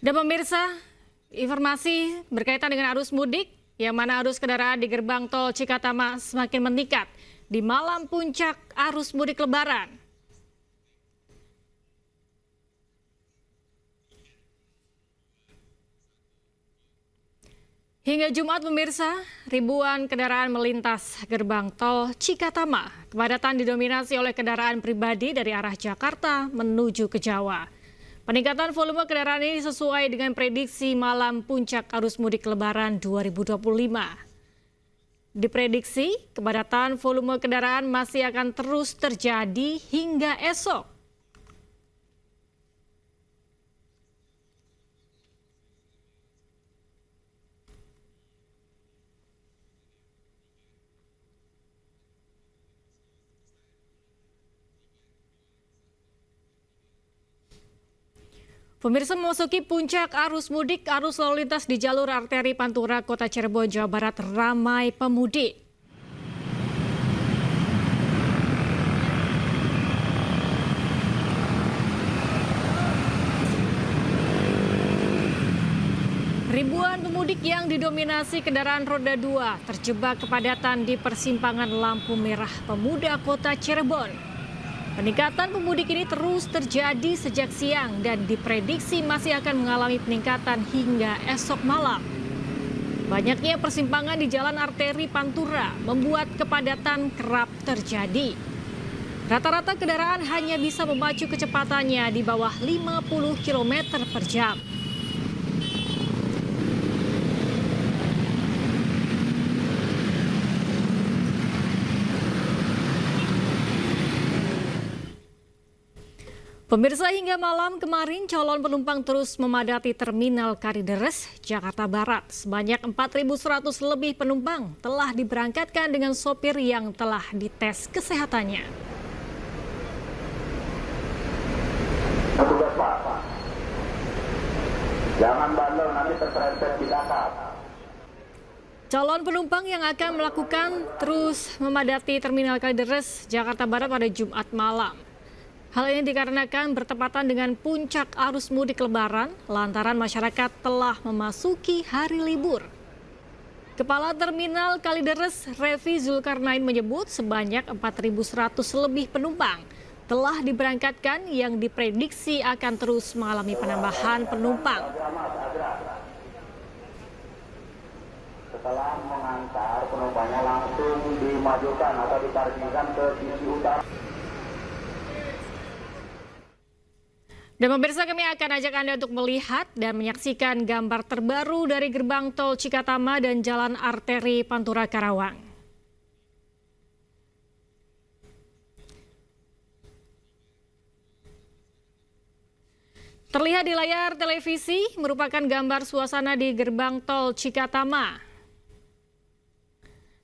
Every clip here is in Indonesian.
Dan pemirsa, informasi berkaitan dengan arus mudik, yang mana arus kendaraan di gerbang tol Cikatama semakin meningkat di malam puncak arus mudik Lebaran. Hingga Jumat pemirsa, ribuan kendaraan melintas gerbang tol Cikatama. Kepadatan didominasi oleh kendaraan pribadi dari arah Jakarta menuju ke Jawa. Peningkatan volume kendaraan ini sesuai dengan prediksi malam puncak arus mudik Lebaran 2025. Diprediksi, kepadatan volume kendaraan masih akan terus terjadi hingga esok. Pemirsa, memasuki puncak arus mudik, arus lalu lintas di jalur arteri Pantura, Kota Cirebon, Jawa Barat ramai pemudik. Ribuan pemudik yang didominasi kendaraan roda 2 terjebak kepadatan di persimpangan lampu merah Pemuda Kota Cirebon. Peningkatan pemudik ini terus terjadi sejak siang dan diprediksi masih akan mengalami peningkatan hingga esok malam. Banyaknya persimpangan di jalan arteri Pantura membuat kepadatan kerap terjadi. Rata-rata kendaraan hanya bisa memacu kecepatannya di bawah 50 km per jam. Pemirsa, hingga malam kemarin calon penumpang terus memadati Terminal Kalideres, Jakarta Barat. Sebanyak 4.100 lebih penumpang telah diberangkatkan dengan sopir yang telah dites kesehatannya. Petugas Pak, jangan bandel nanti terserempet di kakak. Calon penumpang yang akan melakukan terus memadati Terminal Kalideres, Jakarta Barat pada Jumat malam. Hal ini dikarenakan bertepatan dengan puncak arus mudik Lebaran lantaran masyarakat telah memasuki hari libur. Kepala Terminal Kalideres, Revi Zulkarnain menyebut sebanyak 4.100 lebih penumpang telah diberangkatkan yang diprediksi akan terus mengalami penambahan penumpang. Setelah mengantar penumpangnya langsung dimajukan atau diparkirkan ke sisi utara. Dan pemirsa, kami akan ajak Anda untuk melihat dan menyaksikan gambar terbaru dari gerbang tol Cikatama dan jalan arteri Pantura Karawang. Terlihat di layar televisi merupakan gambar suasana di gerbang tol Cikatama.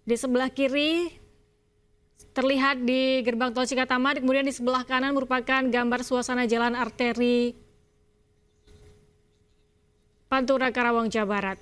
Di sebelah kiri terlihat di gerbang tol Cikatama, kemudian di sebelah kanan merupakan gambar suasana jalan arteri Pantura Karawang, Jawa Barat.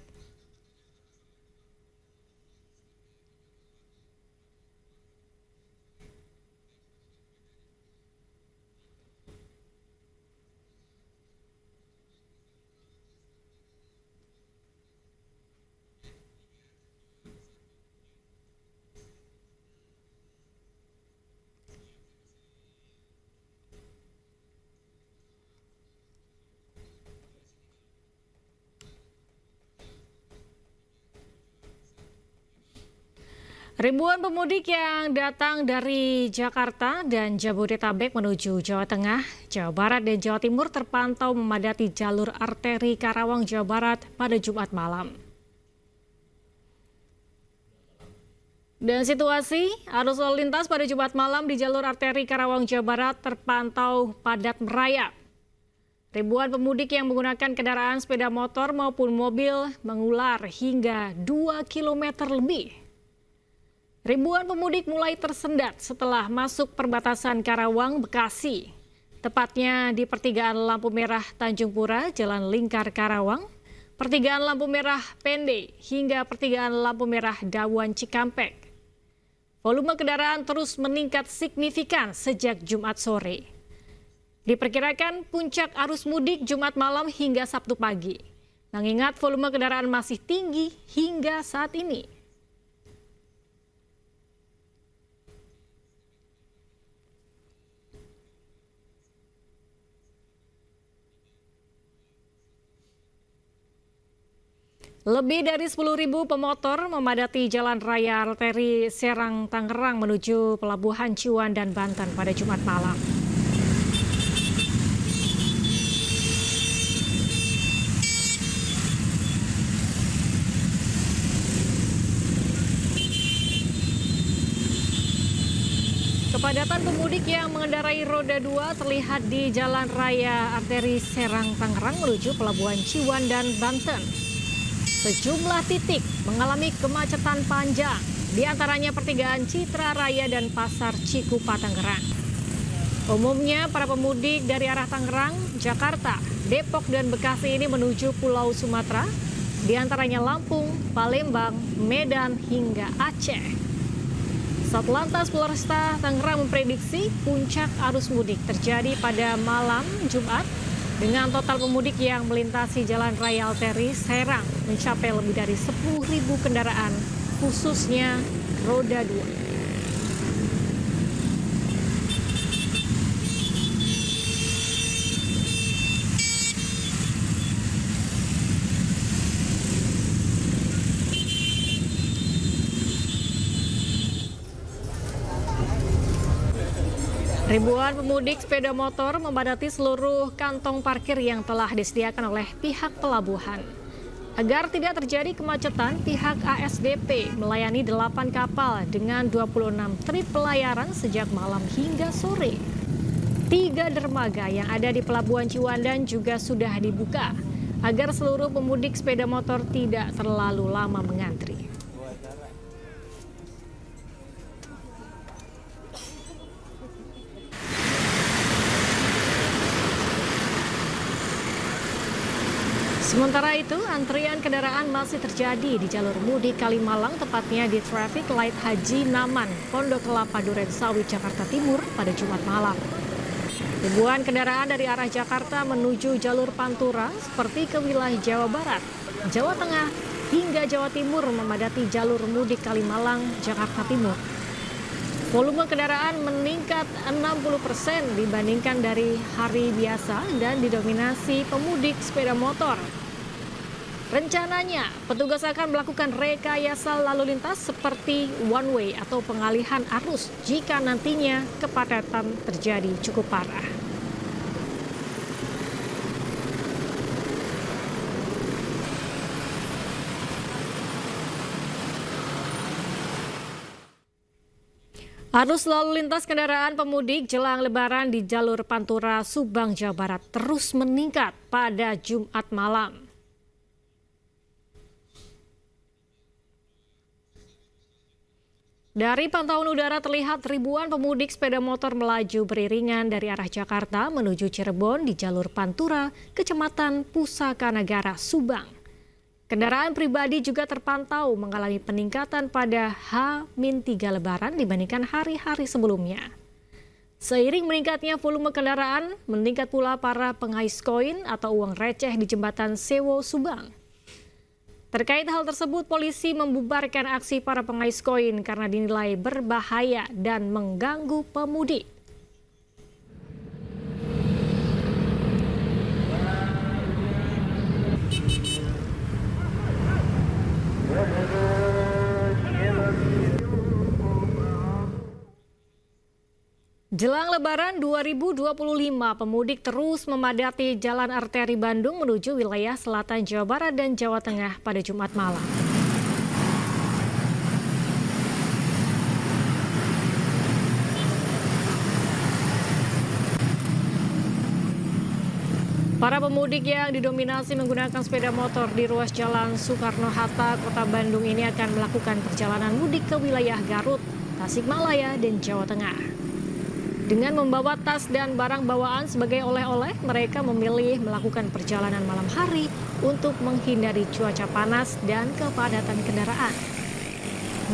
Ribuan pemudik yang datang dari Jakarta dan Jabodetabek menuju Jawa Tengah, Jawa Barat, dan Jawa Timur terpantau memadati jalur arteri Karawang, Jawa Barat pada Jumat malam. Dan situasi arus lalu lintas pada Jumat malam di jalur arteri Karawang, Jawa Barat terpantau padat merayap. Ribuan pemudik yang menggunakan kendaraan sepeda motor maupun mobil mengular hingga 2 km lebih. Ribuan pemudik mulai tersendat setelah masuk perbatasan Karawang, Bekasi. Tepatnya di pertigaan lampu merah Tanjung Pura, Jalan Lingkar Karawang, pertigaan lampu merah Pende, hingga pertigaan lampu merah Dawan Cikampek. Volume kendaraan terus meningkat signifikan sejak Jumat sore. Diperkirakan puncak arus mudik Jumat malam hingga Sabtu pagi. Mengingat volume kendaraan masih tinggi hingga saat ini. Lebih dari 10.000 pemotor memadati Jalan Raya Arteri Serang Tangerang menuju Pelabuhan Ciwan dan Banten pada Jumat malam. Kepadatan pemudik yang mengendarai roda 2 terlihat di Jalan Raya Arteri Serang Tangerang menuju Pelabuhan Ciwan dan Banten. Sejumlah titik mengalami kemacetan panjang, di antaranya pertigaan Citra Raya dan Pasar Cikupa Tangerang. Umumnya para pemudik dari arah Tangerang, Jakarta, Depok dan Bekasi ini menuju Pulau Sumatera, di antaranya Lampung, Palembang, Medan hingga Aceh. Satlantas Polresta Tangerang memprediksi puncak arus mudik terjadi pada malam Jumat dengan total pemudik yang melintasi Jalan Raya Arteri Serang mencapai lebih dari 10.000 kendaraan, khususnya roda 2. Ribuan pemudik sepeda motor memadati seluruh kantong parkir yang telah disediakan oleh pihak pelabuhan. Agar tidak terjadi kemacetan, pihak ASDP melayani 8 kapal dengan 26 trip pelayaran sejak malam hingga sore. 3 dermaga yang ada di Pelabuhan Ciwandan juga sudah dibuka agar seluruh pemudik sepeda motor tidak terlalu lama mengantri. Sementara itu, antrian kendaraan masih terjadi di jalur mudik Kalimalang, tepatnya di Traffic Light Haji Naman, Pondok Kelapa, Duren Sawit, Jakarta Timur pada Jumat malam. Ribuan kendaraan dari arah Jakarta menuju jalur Pantura seperti ke wilayah Jawa Barat, Jawa Tengah, hingga Jawa Timur memadati jalur mudik Kalimalang, Jakarta Timur. Volume kendaraan meningkat 60% dibandingkan dari hari biasa dan didominasi pemudik sepeda motor. Rencananya, petugas akan melakukan rekayasa lalu lintas seperti one way atau pengalihan arus jika nantinya kepadatan terjadi cukup parah. Arus lalu lintas kendaraan pemudik jelang Lebaran di jalur Pantura, Subang, Jawa Barat terus meningkat pada Jumat malam. Dari pantauan udara terlihat ribuan pemudik sepeda motor melaju beriringan dari arah Jakarta menuju Cirebon di jalur Pantura, Kecamatan Pusaka Negara, Subang. Kendaraan pribadi juga terpantau mengalami peningkatan pada H-3 Lebaran dibandingkan hari-hari sebelumnya. Seiring meningkatnya volume kendaraan, meningkat pula para pengais koin atau uang receh di jembatan Sewo, Subang. Terkait hal tersebut, polisi membubarkan aksi para pengais koin karena dinilai berbahaya dan mengganggu pemudik. Jelang Lebaran 2025, pemudik terus memadati Jalan Arteri Bandung menuju wilayah selatan Jawa Barat dan Jawa Tengah pada Jumat malam. Para pemudik yang didominasi menggunakan sepeda motor di ruas Jalan Soekarno-Hatta, Kota Bandung ini akan melakukan perjalanan mudik ke wilayah Garut, Tasikmalaya, dan Jawa Tengah. Dengan membawa tas dan barang bawaan sebagai oleh-oleh, mereka memilih melakukan perjalanan malam hari untuk menghindari cuaca panas dan kepadatan kendaraan.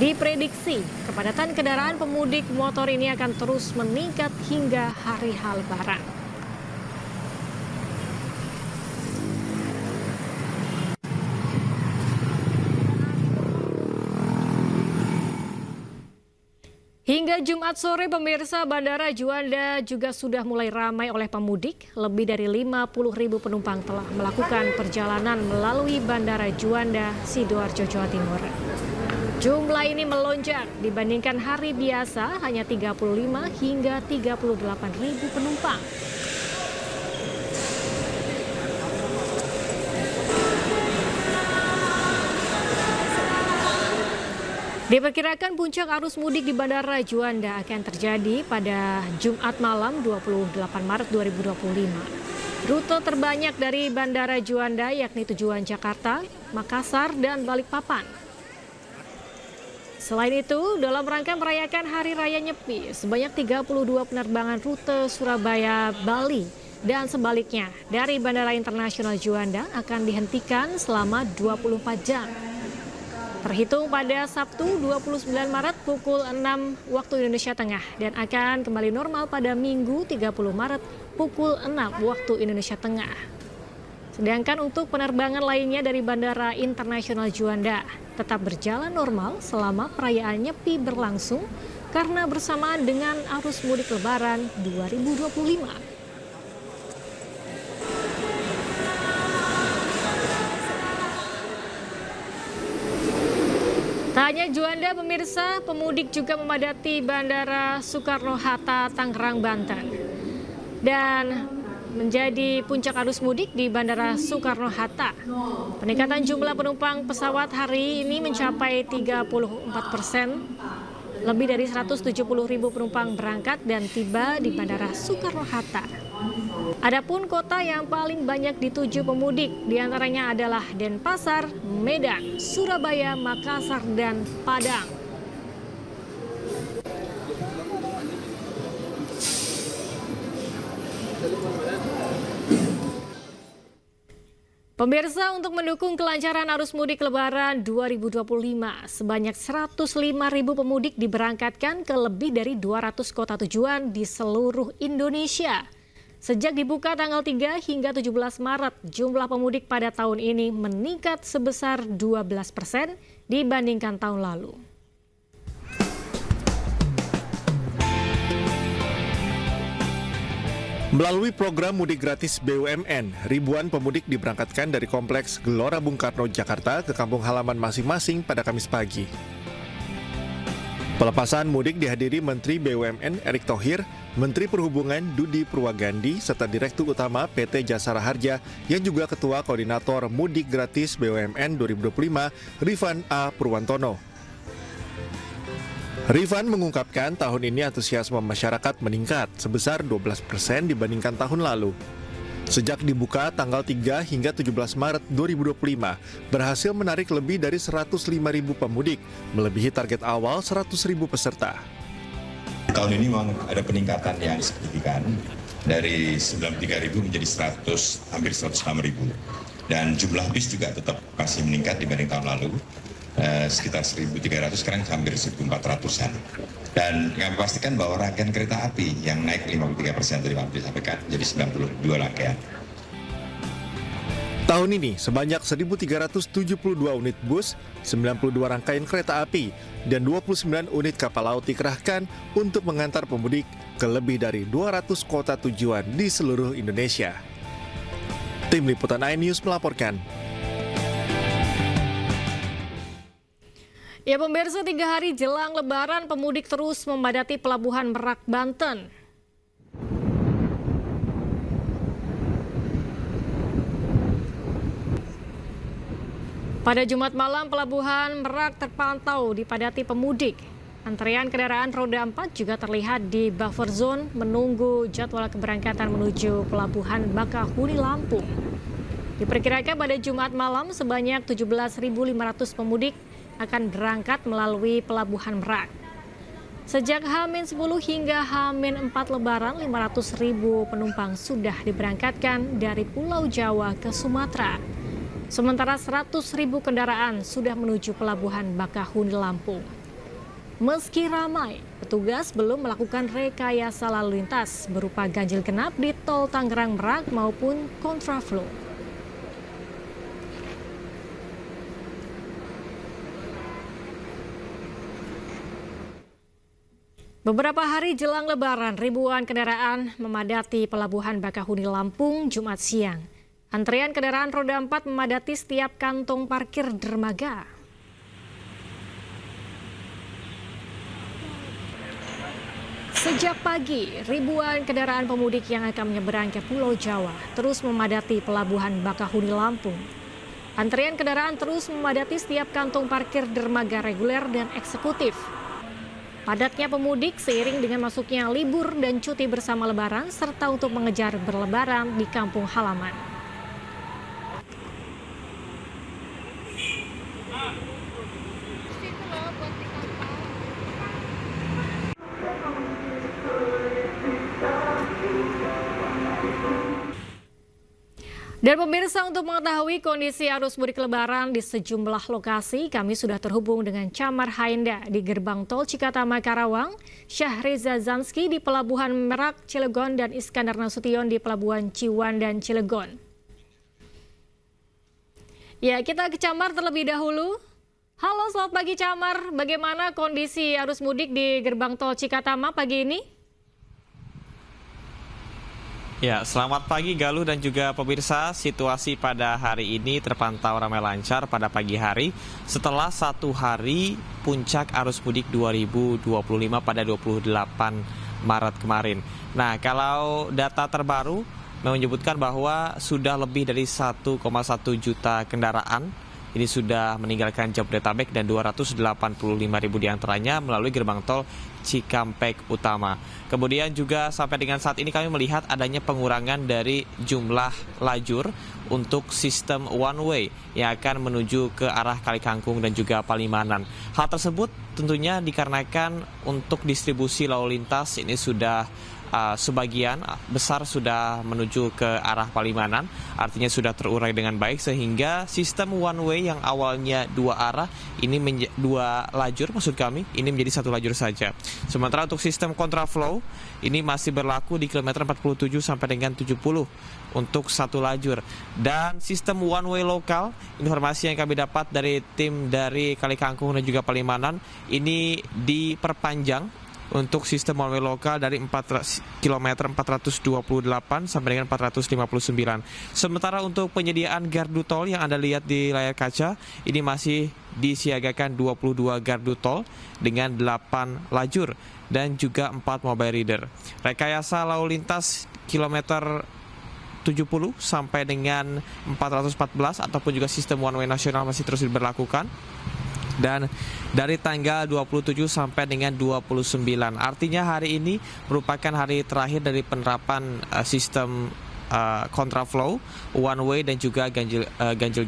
Diprediksi, kepadatan kendaraan pemudik motor ini akan terus meningkat hingga hari Lebaran. Hingga Jumat sore pemirsa, Bandara Juanda juga sudah mulai ramai oleh pemudik. Lebih dari 50.000 penumpang telah melakukan perjalanan melalui Bandara Juanda, Sidoarjo, Jawa Timur. Jumlah ini melonjak dibandingkan hari biasa, hanya 35 hingga 38.000 penumpang. Diperkirakan puncak arus mudik di Bandara Juanda akan terjadi pada Jumat malam 28 Maret 2025. Rute terbanyak dari Bandara Juanda yakni tujuan Jakarta, Makassar, dan Balikpapan. Selain itu, dalam rangka merayakan Hari Raya Nyepi, sebanyak 32 penerbangan rute Surabaya-Bali dan sebaliknya dari Bandara Internasional Juanda akan dihentikan selama 24 jam. Terhitung pada Sabtu 29 Maret pukul 6 waktu Indonesia Tengah dan akan kembali normal pada Minggu 30 Maret pukul 6 waktu Indonesia Tengah. Sedangkan untuk penerbangan lainnya dari Bandara Internasional Juanda tetap berjalan normal selama perayaan Nyepi berlangsung karena bersamaan dengan arus mudik Lebaran 2025. Tak hanya Juanda pemirsa, pemudik juga memadati Bandara Soekarno-Hatta, Tangerang, Banten. Dan menjadi puncak arus mudik di Bandara Soekarno-Hatta. Peningkatan jumlah penumpang pesawat hari ini mencapai 34%. Lebih dari 170.000 penumpang berangkat dan tiba di Bandara Soekarno-Hatta. Adapun kota yang paling banyak dituju pemudik diantaranya adalah Denpasar, Medan, Surabaya, Makassar, dan Padang. Pemirsa, untuk mendukung kelancaran arus mudik Lebaran 2025, sebanyak 105.000 pemudik diberangkatkan ke lebih dari 200 kota tujuan di seluruh Indonesia. Sejak dibuka tanggal 3 hingga 17 Maret, jumlah pemudik pada tahun ini meningkat sebesar 12% dibandingkan tahun lalu. Melalui program mudik gratis BUMN, ribuan pemudik diberangkatkan dari Kompleks Gelora Bung Karno, Jakarta ke kampung halaman masing-masing pada Kamis pagi. Pelepasan mudik dihadiri Menteri BUMN Erick Thohir, Menteri Perhubungan Dudi Purwagandi, serta Direktur Utama PT Jasara Harja yang juga Ketua Koordinator Mudik Gratis BUMN 2025, Rifan A. Purwantono. Rifan mengungkapkan tahun ini antusiasme masyarakat meningkat sebesar 12% dibandingkan tahun lalu. Sejak dibuka tanggal 3 hingga 17 Maret 2025, berhasil menarik lebih dari 105.000 pemudik, melebihi target awal 100.000 peserta. Tahun ini memang ada peningkatan yang signifikan dari 93.000 menjadi hampir 106.000. Dan jumlah bis juga tetap masih meningkat dibanding tahun lalu. Sekitar 1.300, sekarang hampir 1.400-an. Dan kami pastikan bahwa rangkaian kereta api yang naik 53% tadi Pak disampaikan, jadi 92 rangkaian. Tahun ini sebanyak 1.372 unit bus, 92 rangkaian kereta api, dan 29 unit kapal laut dikerahkan untuk mengantar pemudik ke lebih dari 200 kota tujuan di seluruh Indonesia. Tim Liputan iNews melaporkan. Ya pemirsa, 3 hari jelang Lebaran, pemudik terus memadati Pelabuhan Merak, Banten. Pada Jumat malam, Pelabuhan Merak terpantau dipadati pemudik. Antrean kendaraan roda 4 juga terlihat di buffer zone menunggu jadwal keberangkatan menuju Pelabuhan Bakahuni, Lampung. Diperkirakan pada Jumat malam sebanyak 17.500 pemudik akan berangkat melalui Pelabuhan Merak. Sejak H-10 hingga H-4 Lebaran, 500.000 penumpang sudah diberangkatkan dari Pulau Jawa ke Sumatera. Sementara 100.000 kendaraan sudah menuju Pelabuhan Bakahuni, Lampung. Meski ramai, petugas belum melakukan rekayasa lalu lintas berupa ganjil genap di tol Tangerang Merak maupun kontraflow. Beberapa hari jelang Lebaran, ribuan kendaraan memadati Pelabuhan Bakahuni Lampung Jumat siang. Antrian kendaraan roda 4 memadati setiap kantong parkir dermaga. Sejak pagi, ribuan kendaraan pemudik yang akan menyeberang ke Pulau Jawa terus memadati Pelabuhan Bakahuni Lampung. Antrian kendaraan terus memadati setiap kantong parkir dermaga reguler dan eksekutif. Padatnya pemudik seiring dengan masuknya libur dan cuti bersama Lebaran serta untuk mengejar berlebaran di kampung halaman. Dan pemirsa, untuk mengetahui kondisi arus mudik Lebaran di sejumlah lokasi, kami sudah terhubung dengan Camar Haenda di Gerbang Tol Cikatama Karawang, Syahriza Zanski di Pelabuhan Merak Cilegon, dan Iskandar Nasution di Pelabuhan Ciwandan Cilegon. Ya, kita ke Camar terlebih dahulu. Halo, selamat pagi Camar. Bagaimana kondisi arus mudik di Gerbang Tol Cikatama pagi ini? Ya, selamat pagi Galuh dan juga pemirsa. Situasi pada hari ini terpantau ramai lancar pada pagi hari setelah satu hari puncak arus mudik 2025 pada 28 Maret kemarin. Nah, kalau data terbaru menyebutkan bahwa sudah lebih dari 1,1 juta kendaraan ini sudah meninggalkan Jabodetabek dan 285.000 diantaranya melalui gerbang tol Cikampek Utama. Kemudian juga sampai dengan saat ini kami melihat adanya pengurangan dari jumlah lajur untuk sistem one way yang akan menuju ke arah Kalikangkung dan juga Palimanan. Hal tersebut tentunya dikarenakan untuk distribusi lalu lintas ini sudah sebagian besar sudah menuju ke arah Palimanan, artinya sudah terurai dengan baik sehingga sistem one way yang awalnya dua arah ini dua lajur ini menjadi satu lajur saja. Sementara untuk sistem kontraflow ini masih berlaku di kilometer 47 sampai dengan 70 untuk satu lajur. Dan sistem one way lokal, informasi yang kami dapat dari tim dari Kalikangkung dan juga Palimanan ini diperpanjang untuk sistem one way lokal dari kilometer 428 sampai dengan 459. Sementara untuk penyediaan gardu tol yang Anda lihat di layar kaca, ini masih disiagakan 22 gardu tol dengan 8 lajur dan juga 4 mobile reader. Rekayasa lalu lintas kilometer 70 sampai dengan 414 ataupun juga sistem one way nasional masih terus diberlakukan. Dan dari tanggal 27 sampai dengan 29. Artinya hari ini merupakan hari terakhir dari penerapan sistem kontraflow, one way dan juga ganjil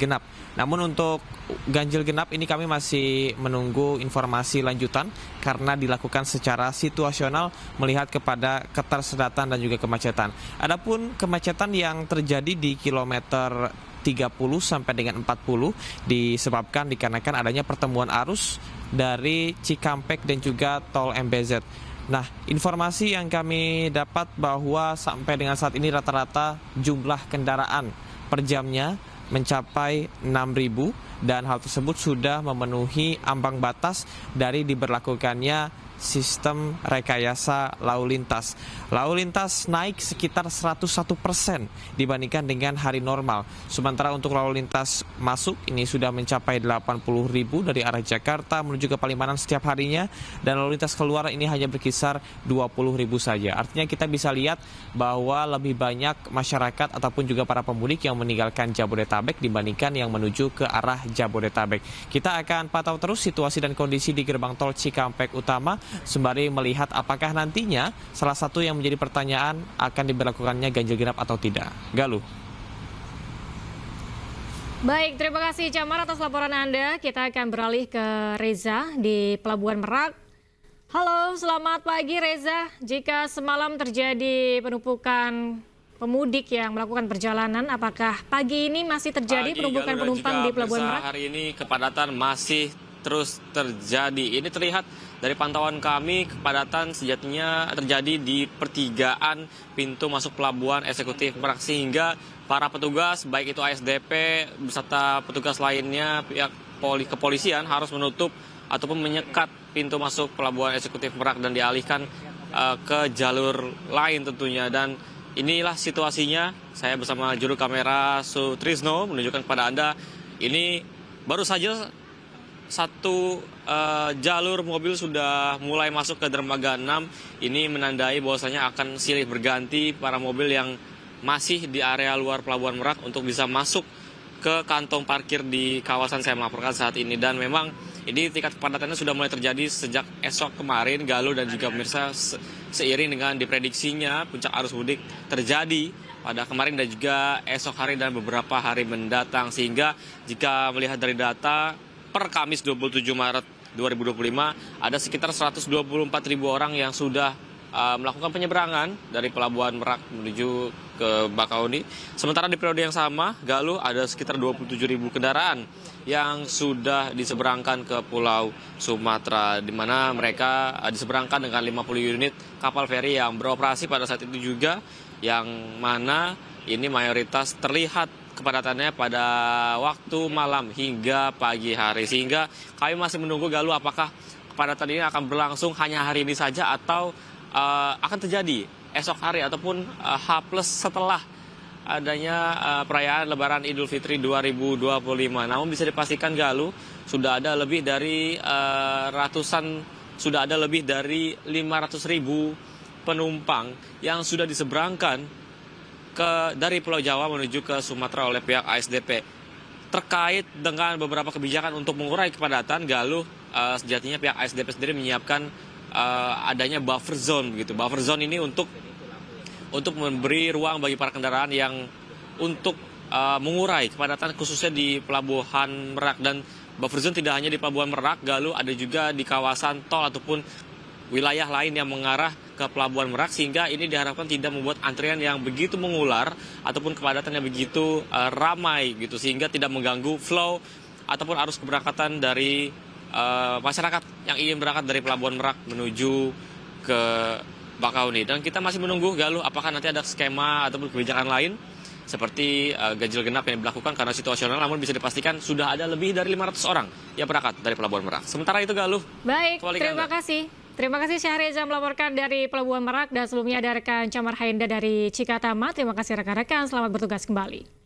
genap. Namun untuk ganjil genap ini kami masih menunggu informasi lanjutan karena dilakukan secara situasional melihat kepada ketersedatan dan juga kemacetan. Adapun kemacetan yang terjadi di kilometer 30 sampai dengan 40 disebabkan dikarenakan adanya pertemuan arus dari Cikampek dan juga tol MBZ. Nah, informasi yang kami dapat bahwa sampai dengan saat ini rata-rata jumlah kendaraan per jamnya mencapai 6.000 dan hal tersebut sudah memenuhi ambang batas dari diberlakukannya sistem rekayasa lalu lintas. Lalu lintas naik sekitar 101% dibandingkan dengan hari normal. Sementara untuk lalu lintas masuk ini sudah mencapai 80.000 dari arah Jakarta menuju ke Palimanan setiap harinya, dan lalu lintas keluar ini hanya berkisar 20.000 saja. Artinya kita bisa lihat bahwa lebih banyak masyarakat ataupun juga para pemudik yang meninggalkan Jabodetabek dibandingkan yang menuju ke arah Jabodetabek. Kita akan pantau terus situasi dan kondisi di gerbang tol Cikampek Utama sembari melihat apakah nantinya salah satu yang menjadi pertanyaan akan diberlakukannya ganjil genap atau tidak. Galuh. Baik, terima kasih Camar atas laporan Anda. Kita akan beralih ke Reza di Pelabuhan Merak. Halo, selamat pagi Reza. Jika semalam terjadi penumpukan pemudik yang melakukan perjalanan, apakah pagi ini masih terjadi penumpukan penumpang di Pelabuhan Merak? Hari ini kepadatan masih terus terjadi. Ini terlihat dari pantauan kami, kepadatan sejatinya terjadi di pertigaan pintu masuk Pelabuhan Eksekutif Merak, sehingga para petugas, baik itu ASDP beserta petugas lainnya, pihak kepolisian harus menutup ataupun menyekat pintu masuk Pelabuhan Eksekutif Merak dan dialihkan ke jalur lain tentunya. Dan inilah situasinya, saya bersama juru kamera Sutrisno menunjukkan kepada Anda, ini baru saja satu jalur mobil sudah mulai masuk ke dermaga 6. Ini menandai bahwasanya akan silih berganti para mobil yang masih di area luar Pelabuhan Merak untuk bisa masuk ke kantong parkir di kawasan saya melaporkan saat ini. Dan memang ini tingkat kepadatannya sudah mulai terjadi sejak esok kemarin, Galuh dan juga pemirsa, seiring dengan diprediksinya puncak arus mudik terjadi pada kemarin dan juga esok hari dan beberapa hari mendatang. Sehingga jika melihat dari data per Kamis 27 Maret 2025 ada sekitar 124.000 orang yang sudah melakukan penyeberangan dari Pelabuhan Merak menuju ke Bakauni. Sementara di periode yang sama, Galuh, ada sekitar 27.000 kendaraan yang sudah diseberangkan ke Pulau Sumatera, di mana mereka diseberangkan dengan 50 unit kapal feri yang beroperasi pada saat itu juga, yang mana ini mayoritas terlihat kepadatannya pada waktu malam hingga pagi hari. Sehingga kami masih menunggu, Galuh, apakah kepadatan ini akan berlangsung hanya hari ini saja atau akan terjadi esok hari ataupun H+ setelah adanya perayaan Lebaran Idul Fitri 2025. Namun bisa dipastikan, Galuh, sudah ada lebih dari sudah ada lebih dari 500.000 penumpang yang sudah diseberangkan dari Pulau Jawa menuju ke Sumatera oleh pihak ASDP. Terkait dengan beberapa kebijakan untuk mengurai kepadatan, Galuh, sejatinya pihak ASDP sendiri menyiapkan adanya buffer zone begitu. Buffer zone ini untuk memberi ruang bagi para kendaraan yang untuk mengurai kepadatan khususnya di Pelabuhan Merak. Dan buffer zone tidak hanya di Pelabuhan Merak, Galuh, ada juga di kawasan tol ataupun wilayah lain yang mengarah ke Pelabuhan Merak, sehingga ini diharapkan tidak membuat antrian yang begitu mengular ataupun kepadatan yang begitu ramai gitu, sehingga tidak mengganggu flow ataupun arus keberangkatan dari masyarakat yang ingin berangkat dari Pelabuhan Merak menuju ke Bakauni. Dan kita masih menunggu, Galuh, apakah nanti ada skema ataupun kebijakan lain seperti ganjil genap yang dilakukan karena situasional. Namun bisa dipastikan sudah ada lebih dari 500 orang yang berangkat dari Pelabuhan Merak. Sementara itu, Galuh, baik, terima Anda. kasih. Terima kasih Syahriza melaporkan dari Pelabuhan Merak, dan sebelumnya ada rekan Camar Hainda dari Cikatama. Terima kasih rekan-rekan, selamat bertugas kembali.